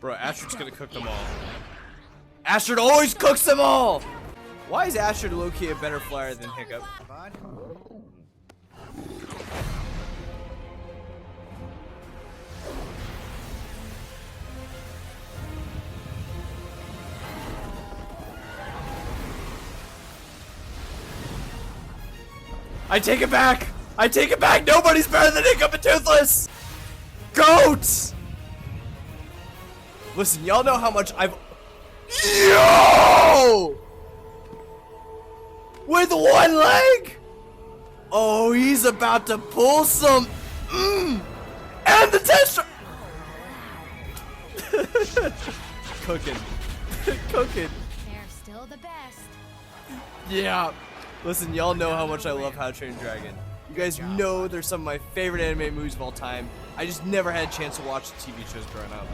Bro, Astrid's gonna cook them all. Astrid always cooks them all! Why is Astrid low-key a better flyer than Hiccup? I take it back! I take it back! Nobody's better than Hiccup and Toothless! Goats! Listen, y'all know how much I've... Yo! With one leg? Oh, he's about to pull some... And the test... Cooking. Cooking. They're still the best. Yeah. Listen, y'all know how much I love How to Train Your Dragon. You guys know they're some of my favorite anime movies of all time. I just never had a chance to watch the TV shows growing up.